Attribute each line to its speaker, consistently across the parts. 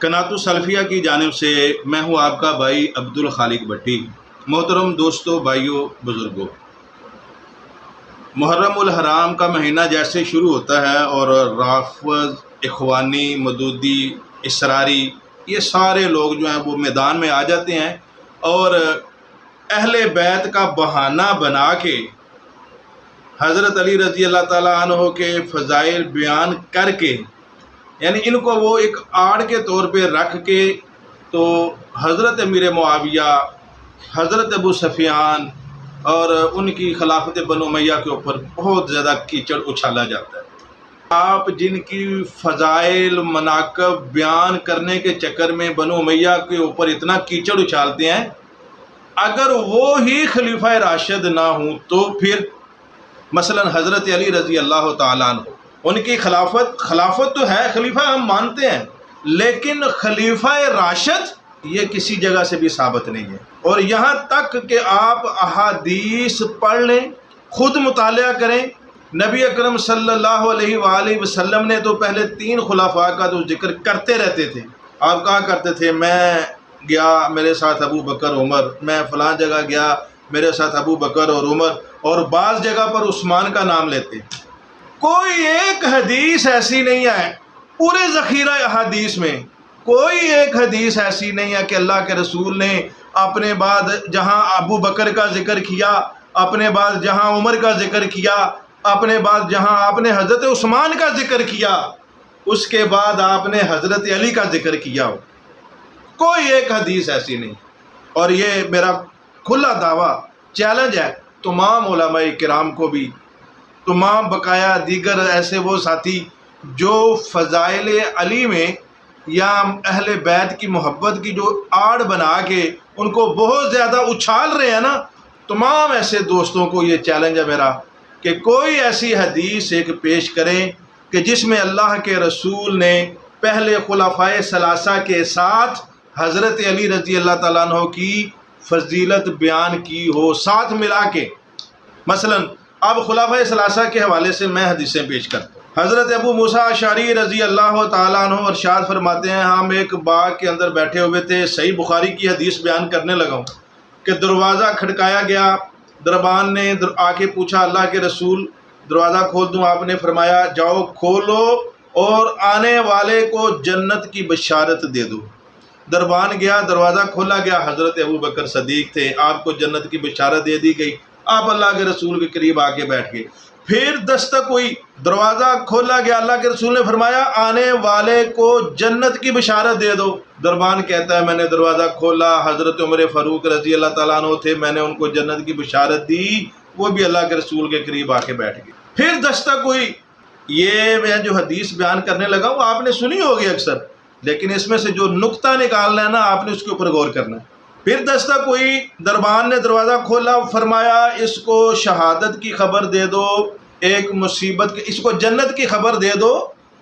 Speaker 1: قناۃ السلفیہ کی جانب سے میں ہوں آپ کا بھائی عبدالخالق بھٹی۔ محترم دوستوں، بھائیوں، بزرگوں، محرم الحرام کا مہینہ جیسے شروع ہوتا ہے اور رافض، اخوانی، مودودی، اسراری، یہ سارے لوگ جو ہیں وہ میدان میں آ جاتے ہیں اور اہل بیت کا بہانہ بنا کے حضرت علی رضی اللہ تعالیٰ عنہ کے فضائل بیان کر کے، یعنی ان کو وہ ایک آڑ کے طور پہ رکھ کے تو حضرت امیر معاویہ، حضرت ابو سفیان اور ان کی خلافت بنو امیہ کے اوپر بہت زیادہ کیچڑ اچھالا جاتا ہے۔ آپ جن کی فضائل مناقب بیان کرنے کے چکر میں بنو امیہ کے اوپر اتنا کیچڑ اچھالتے ہیں، اگر وہ ہی خلیفہ راشد نہ ہوں تو پھر مثلا حضرت علی رضی اللہ تعالیٰ عنہ، ان کی خلافت تو ہے، خلیفہ ہم مانتے ہیں، لیکن خلیفہ راشد یہ کسی جگہ سے بھی ثابت نہیں ہے۔ اور یہاں تک کہ آپ احادیث پڑھ لیں، خود مطالعہ کریں، نبی اکرم صلی اللہ علیہ وآلہ وسلم نے تو پہلے 3 خلفاء کا تو ذکر کرتے رہتے تھے۔ آپ کہا کرتے تھے میں گیا میرے ساتھ ابو بکر عمر، میں فلاں جگہ گیا میرے ساتھ ابو بکر اور عمر، اور بعض جگہ پر عثمان کا نام لیتے۔ کوئی ایک حدیث ایسی نہیں ہے پورے ذخیرہ احادیث میں، کوئی ایک حدیث ایسی نہیں ہے کہ اللہ کے رسول نے اپنے بعد جہاں ابو بکر کا ذکر کیا، اپنے بعد جہاں عمر کا ذکر کیا، اپنے بعد جہاں آپ نے حضرت عثمان کا ذکر کیا، اس کے بعد آپ نے حضرت علی کا ذکر کیا ہو۔ کوئی ایک حدیث ایسی نہیں۔ اور یہ میرا کھلا دعویٰ، چیلنج ہے تمام علماء کرام کو بھی، تمام بقایا دیگر ایسے وہ ساتھی جو فضائل علی میں یا اہل بیت کی محبت کی جو آڑ بنا کے ان کو بہت زیادہ اچھال رہے ہیں نا، تمام ایسے دوستوں کو یہ چیلنج ہے میرا کہ کوئی ایسی حدیث ایک پیش کریں کہ جس میں اللہ کے رسول نے پہلے خلفائے ثلاثہ کے ساتھ حضرت علی رضی اللہ تعالیٰ عنہ کی فضیلت بیان کی ہو، ساتھ ملا کے۔ مثلا اب خلفائے ثلاثہ کے حوالے سے میں حدیثیں پیش کرتا ہوں۔ حضرت ابو موسیٰ اشعری رضی اللہ تعالیٰ عنہ ارشاد فرماتے ہیں، ہم ایک باغ کے اندر بیٹھے ہوئے تھے، صحیح بخاری کی حدیث بیان کرنے لگا ہوں کہ دروازہ کھٹکایا گیا، دربان نے آ کے پوچھا اللہ کے رسول دروازہ کھول دوں؟ آپ نے فرمایا جاؤ کھولو اور آنے والے کو جنت کی بشارت دے دو۔ دربان گیا، دروازہ کھولا گیا، حضرت ابو بکر صدیق تھے، آپ کو جنت کی بشارت دے دی گئی، آپ اللہ کے رسول کے قریب آ کے بیٹھ گئے۔ پھر دستک ہوئی، دروازہ کھولا گیا، اللہ کے رسول نے فرمایا آنے والے کو جنت کی بشارت دے دو۔ دربان کہتا ہے میں نے دروازہ کھولا، حضرت عمر فاروق رضی اللہ تعالیٰ عنہ تھے، میں نے ان کو جنت کی بشارت دی، وہ بھی اللہ کے رسول کے قریب آ کے بیٹھ گئے۔ پھر دستک ہوئی، یہ میں جو حدیث بیان کرنے لگا وہ آپ نے سنی ہوگی اکثر، لیکن اس میں سے جو نقطہ نکالنا ہے نا آپ نے اس کے اوپر غور کرنا ہے۔ پھر دستک ہوئی، دربان نے دروازہ کھولا، فرمایا اس کو شہادت کی خبر دے دو ایک مصیبت کے، اس کو جنت کی خبر دے دو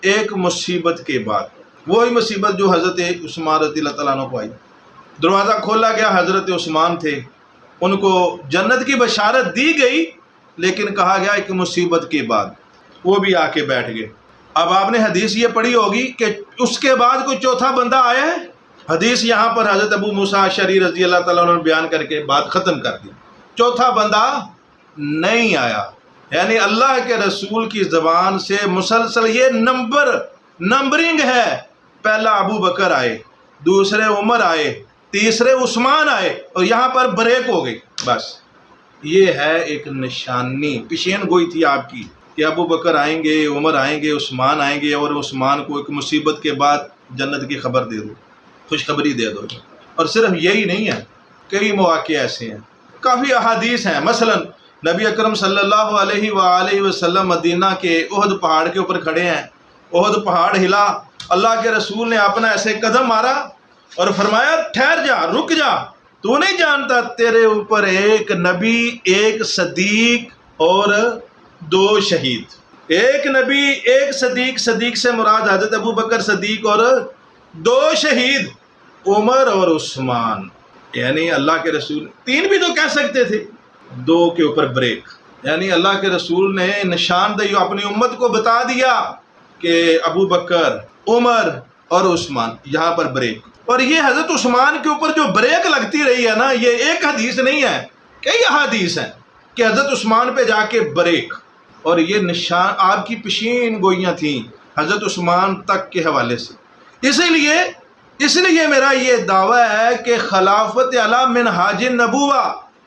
Speaker 1: ایک مصیبت کے بعد، وہی مصیبت جو حضرت عثمان رضی اللہ تعالیٰ عنہ کو آئی۔ دروازہ کھولا گیا، حضرت عثمان تھے، ان کو جنت کی بشارت دی گئی، لیکن کہا گیا ایک مصیبت کے بعد، وہ بھی آ کے بیٹھ گئے۔ اب آپ نے حدیث یہ پڑھی ہوگی کہ اس کے بعد کوئی چوتھا بندہ آیا ہے؟ حدیث یہاں پر حضرت ابو موسیٰ اشعری رضی اللہ تعالیٰ عنہ نے بیان کر کے بات ختم کر دی، چوتھا بندہ نہیں آیا۔ یعنی اللہ کے رسول کی زبان سے مسلسل یہ نمبرنگ ہے، پہلا ابو بکر آئے، دوسرے عمر آئے، تیسرے عثمان آئے، اور یہاں پر بریک ہو گئی۔ بس یہ ہے ایک نشانی، پیشین گوئی تھی آپ کی کہ ابو بکر آئیں گے، عمر آئیں گے، عثمان آئیں گے، اور عثمان کو ایک مصیبت کے بعد جنت کی خبر دے دو، خوشخبری دے دو۔ اور صرف یہی نہیں ہے، کئی مواقع ایسے ہیں، کافی احادیث ہیں۔ مثلا نبی اکرم صلی اللہ علیہ وآلہ وسلم مدینہ کے احد پہاڑ کے اوپر کھڑے ہیں، احد پہاڑ ہلا، اللہ کے رسول نے اپنا ایسے قدم مارا اور فرمایا ٹھہر جا، رک جا، تو نہیں جانتا تیرے اوپر ایک نبی، ایک صدیق اور 2 شہید، ایک نبی، ایک صدیق، صدیق سے مراد حضرت ابو بکر صدیق، اور 2 شہید عمر اور عثمان۔ یعنی اللہ کے رسول 3 بھی تو کہہ سکتے تھے، 2 کے اوپر بریک۔ یعنی اللہ کے رسول نے نشاندہی اپنی امت کو بتا دیا کہ ابو بکر، عمر اور عثمان، یہاں پر بریک. اور یہ حضرت عثمان کے اوپر جو بریک لگتی رہی ہے نا، یہ ایک حدیث نہیں ہے، کئی احادیث ہیں کہ حضرت عثمان پہ جا کے بریک. اور یہ نشان آپ کی پیشین گوئیاں تھیں حضرت عثمان تک کے حوالے سے. اس لیے میرا یہ دعویٰ ہے کہ خلافت علی منہاج النبوہ،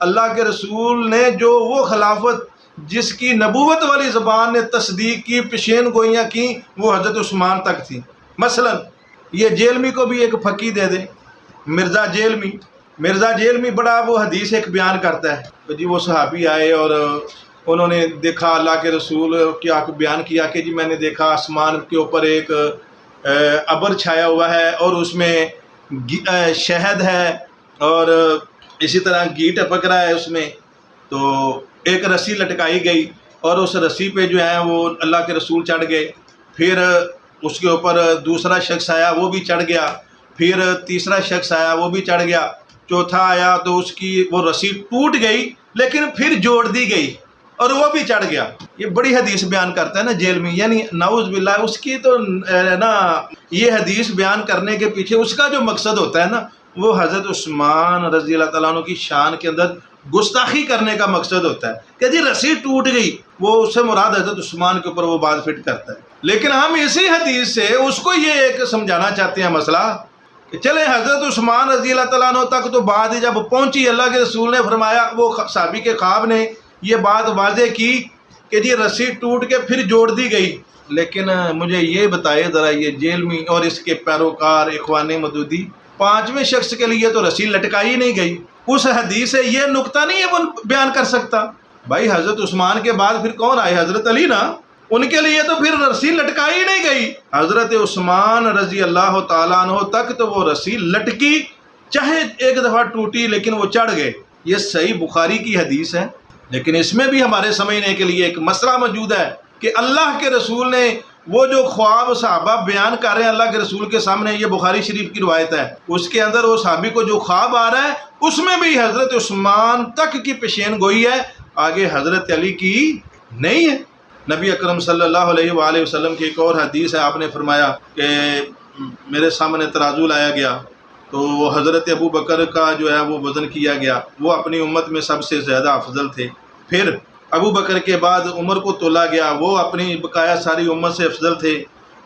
Speaker 1: اللہ کے رسول نے جو وہ خلافت جس کی نبوت والی زبان نے تصدیق کی، پیشین گوئیاں کی، وہ حضرت عثمان تک تھیں. مثلا یہ جیلمی کو بھی ایک پھکی دے دیں، مرزا جیلمی بڑا وہ حدیث ایک بیان کرتا ہے جی وہ صحابی آئے اور انہوں نے دیکھا اللہ کے رسول کیا بیان کیا کہ جی میں نے دیکھا آسمان کے اوپر ایک ابر چھایا ہوا ہے اور اس میں شہد ہے اور اسی طرح گھی ٹپک رہا ہے اس میں. تو ایک رسی لٹکائی گئی اور اس رسی پہ جو ہے وہ اللہ کے رسول چڑھ گئے. پھر اس کے اوپر دوسرا شخص آیا، وہ بھی چڑھ گیا. پھر تیسرا شخص آیا، وہ بھی چڑھ گیا. چوتھا آیا تو اس کی وہ رسی ٹوٹ گئی لیکن پھر جوڑ دی گئی اور وہ بھی چڑھ گیا. یہ بڑی حدیث بیان کرتا ہے نا جیلمی، یعنی نعوذ باللہ. اس کی تو نا یہ حدیث بیان کرنے کے پیچھے اس کا جو مقصد ہوتا ہے نا، وہ حضرت عثمان رضی اللہ تعالیٰ عنہ کی شان کے اندر گستاخی کرنے کا مقصد ہوتا ہے کہ جی رسی ٹوٹ گئی، وہ اس سے مراد حضرت عثمان کے اوپر وہ بات فٹ کرتا ہے. لیکن ہم اسی حدیث سے اس کو یہ ایک سمجھانا چاہتے ہیں مسئلہ کہ چلے حضرت عثمان رضی اللہ تعالیٰ عنہ تک تو بات جب پہنچی، اللہ کے رسول نے فرمایا، وہ صحابی کے خواب نے یہ بات واضح کی کہ جی رسی ٹوٹ کے پھر جوڑ دی گئی. لیکن مجھے یہ بتائے ذرا، یہ جیلمی اور اس کے پیروکار اخوان مودودی، پانچویں شخص کے لیے تو رسی لٹکائی نہیں گئی. اس حدیث سے یہ نقطہ نہیں ہے وہ بیان کر سکتا. بھائی حضرت عثمان کے بعد پھر کون آئے؟ حضرت علی نا، ان کے لیے تو پھر رسی لٹکائی نہیں گئی. حضرت عثمان رضی اللہ تعالیٰ عنہ تک تو وہ رسی لٹکی، چاہے ایک دفعہ ٹوٹی لیکن وہ چڑھ گئے. یہ صحیح بخاری کی حدیث ہے. لیکن اس میں بھی ہمارے سمجھنے کے لیے ایک مسئلہ موجود ہے کہ اللہ کے رسول نے وہ جو خواب صحابہ بیان کر رہے ہیں اللہ کے رسول کے سامنے، یہ بخاری شریف کی روایت ہے، اس کے اندر وہ صحابی کو جو خواب آ رہا ہے اس میں بھی حضرت عثمان تک کی پیشین گوئی ہے، آگے حضرت علی کی نہیں ہے. نبی اکرم صلی اللہ علیہ وآلہ وسلم کی ایک اور حدیث ہے، آپ نے فرمایا کہ میرے سامنے ترازو لایا گیا تو حضرت ابو بکر کا جو ہے وہ وزن کیا گیا، وہ اپنی امت میں سب سے زیادہ افضل تھے. پھر ابو بکر کے بعد عمر کو تولا گیا، وہ اپنی بقایا ساری امت سے افضل تھے.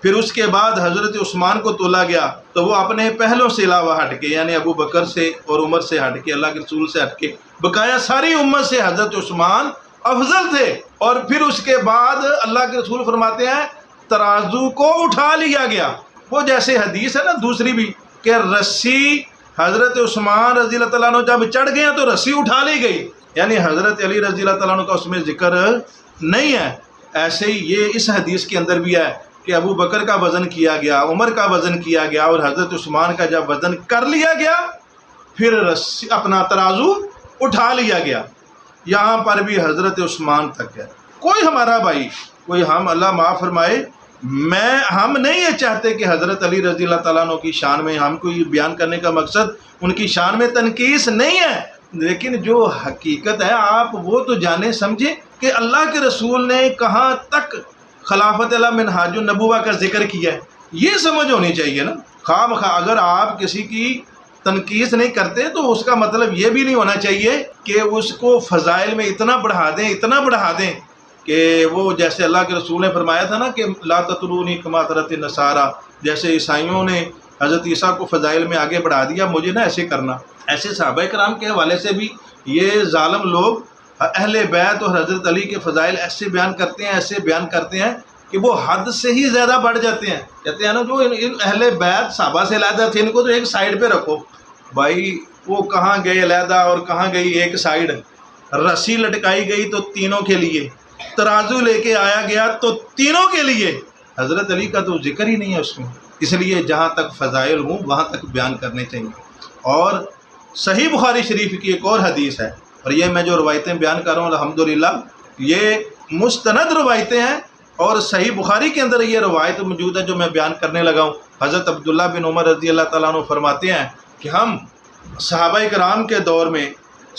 Speaker 1: پھر اس کے بعد حضرت عثمان کو تولا گیا تو وہ اپنے پہلوں سے علاوہ ہٹ کے، یعنی ابو بکر سے اور عمر سے ہٹ کے، اللہ کے رسول سے ہٹ کے، بقایا ساری امت سے حضرت عثمان افضل تھے. اور پھر اس کے بعد اللہ کے رسول فرماتے ہیں ترازو کو اٹھا لیا گیا. وہ جیسے حدیث ہے نا دوسری بھی کہ رسی حضرت عثمان رضی اللہ تعالیٰ عنہ جب چڑھ گئے تو رسی اٹھا لی گئی، یعنی حضرت علی رضی اللہ تعالیٰ عنہ کا اس میں ذکر نہیں ہے. ایسے ہی یہ اس حدیث کے اندر بھی ہے کہ ابو بکر کا وزن کیا گیا، عمر کا وزن کیا گیا اور حضرت عثمان کا جب وزن کر لیا گیا پھر رسی اپنا ترازو اٹھا لیا گیا. یہاں پر بھی حضرت عثمان تک ہے. کوئی ہمارا بھائی، کوئی ہم اللہ معاف فرمائے، ہم نہیں یہ چاہتے کہ حضرت علی رضی اللہ تعالیٰ عنہ کی شان میں، ہم کو یہ بیان کرنے کا مقصد ان کی شان میں تنقیص نہیں ہے، لیکن جو حقیقت ہے آپ وہ تو جانے سمجھے کہ اللہ کے رسول نے کہاں تک خلافت علی منہاج النبوہ کا ذکر کیا ہے. یہ سمجھ ہونی چاہیے نا. خواہ مخواہ اگر آپ کسی کی تنقیص نہیں کرتے تو اس کا مطلب یہ بھی نہیں ہونا چاہیے کہ اس کو فضائل میں اتنا بڑھا دیں کہ وہ جیسے اللہ کے رسول نے فرمایا تھا نا کہ لا تطرونی کما طرت النصارى، جیسے عیسائیوں نے حضرت عیسیٰ کو فضائل میں آگے بڑھا دیا، مجھے نا ایسے کرنا. ایسے صحابہ کرام کے حوالے سے بھی یہ ظالم لوگ اہل بیت اور حضرت علی کے فضائل ایسے بیان کرتے ہیں کہ وہ حد سے ہی زیادہ بڑھ جاتے ہیں. کہتے ہیں نا جو ان اہل بیت صحابہ سے علیحدہ تھے، ان کو تو ایک سائیڈ پہ رکھو. بھائی وہ کہاں گئے علیحدہ اور کہاں گئی ایک سائیڈ؟ رسی لٹکائی گئی تو تینوں کے لیے، ترازو لے کے آیا گیا تو تینوں کے لیے. حضرت علی کا تو ذکر ہی نہیں ہے اس میں. اس لیے جہاں تک فضائل ہوں وہاں تک بیان کرنے چاہیے. اور صحیح بخاری شریف کی ایک اور حدیث ہے، اور یہ میں جو روایتیں بیان کر رہا ہوں الحمدللہ یہ مستند روایتیں ہیں، اور صحیح بخاری کے اندر یہ روایت موجود ہے جو میں بیان کرنے لگا ہوں. حضرت عبداللہ بن عمر رضی اللہ تعالیٰ عنہ فرماتے ہیں کہ ہم صحابہ کرام کے دور میں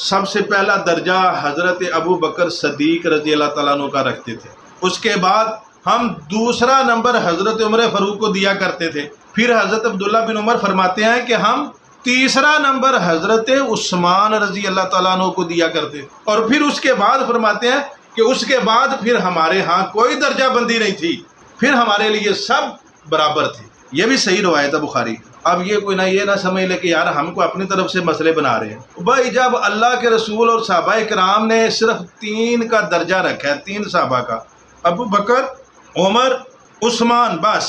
Speaker 1: سب سے پہلا درجہ حضرت ابو بکر صدیق رضی اللہ تعالیٰ عنہ کا رکھتے تھے. اس کے بعد ہم دوسرا نمبر حضرت عمر فاروق کو دیا کرتے تھے، پھر حضرت عبداللہ بن عمر فرماتے ہیں کہ ہم تیسرا نمبر حضرت عثمان رضی اللہ تعالیٰ عنہ کو دیا کرتے، اور پھر اس کے بعد فرماتے ہیں کہ اس کے بعد پھر ہمارے ہاں کوئی درجہ بندی نہیں تھی، پھر ہمارے لیے سب برابر تھے۔ یہ بھی صحیح روایت ہے بخاری۔ اب یہ کوئی یہ نہ سمجھ لے کہ یار ہم کو اپنی طرف سے مسئلے بنا رہے ہیں۔ بھائی جب اللہ کے رسول اور صحابہ کرام نے صرف 3 کا درجہ رکھا ہے، 3 صحابہ کا، ابو بکر، عمر، عثمان، بس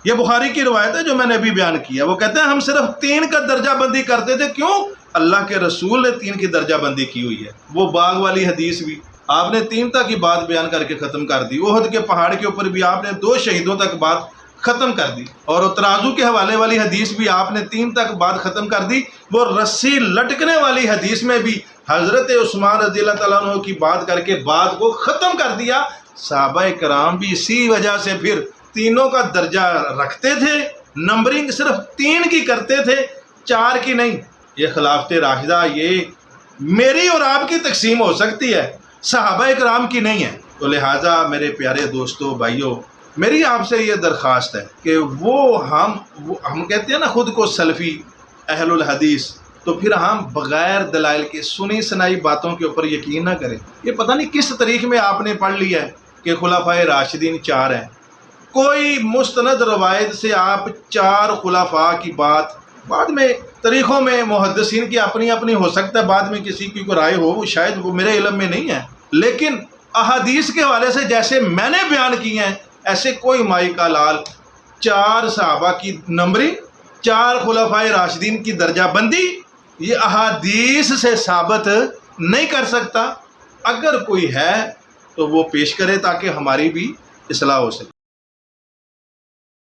Speaker 1: یہ بخاری کی روایت ہے جو میں نے ابھی بیان کیا۔ وہ کہتے ہیں ہم صرف 3 کا درجہ بندی کرتے تھے، کیوں؟ اللہ کے رسول نے 3 کی درجہ بندی کی ہوئی ہے۔ وہ باغ والی حدیث بھی آپ نے 3 تک کی بات بیان کر کے ختم کر دی، احد کے پہاڑ کے اوپر بھی آپ نے 2 شہیدوں تک بات ختم کر دی، اور ترازو کے حوالے والی حدیث بھی آپ نے 3 تک بات ختم کر دی۔ وہ رسی لٹکنے والی حدیث میں بھی حضرت عثمان رضی اللہ تعالیٰ عنہ کی بات کر کے بات کو ختم کر دیا۔ صحابہ کرام بھی اسی وجہ سے پھر 3 کا درجہ رکھتے تھے، نمبرنگ صرف 3 کی کرتے تھے، 4 کی نہیں۔ یہ خلافت راشدہ یہ میری اور آپ کی تقسیم ہو سکتی ہے، صحابہ کرام کی نہیں ہے۔ تو لہٰذا میرے پیارے دوستو، بھائیو، میری آپ سے یہ درخواست ہے کہ ہم کہتے ہیں نا خود کو سلفی، اہل الحدیث، تو پھر ہم بغیر دلائل کے سنی سنائی باتوں کے اوپر یقین نہ کریں۔ یہ پتہ نہیں کس طریق میں آپ نے پڑھ لیا ہے کہ خلفائے راشدین 4 ہیں، کوئی مستند روایت سے آپ 4 خلفاء کی بات، بعد میں طریقوں میں محدثین کی اپنی اپنی ہو سکتا ہے، بعد میں کسی کی کوئی رائے ہو، شاید وہ میرے علم میں نہیں ہے، لیکن احادیث کے حوالے سے جیسے میں نے بیان کی ہیں ایسے کوئی مائی کا لال 4 صحابہ کی نمبرنگ، 4 خلفائے راشدین کی درجہ بندی یہ احادیث سے ثابت نہیں کر سکتا۔ اگر کوئی ہے تو وہ پیش کرے تاکہ ہماری بھی اصلاح ہو سکے۔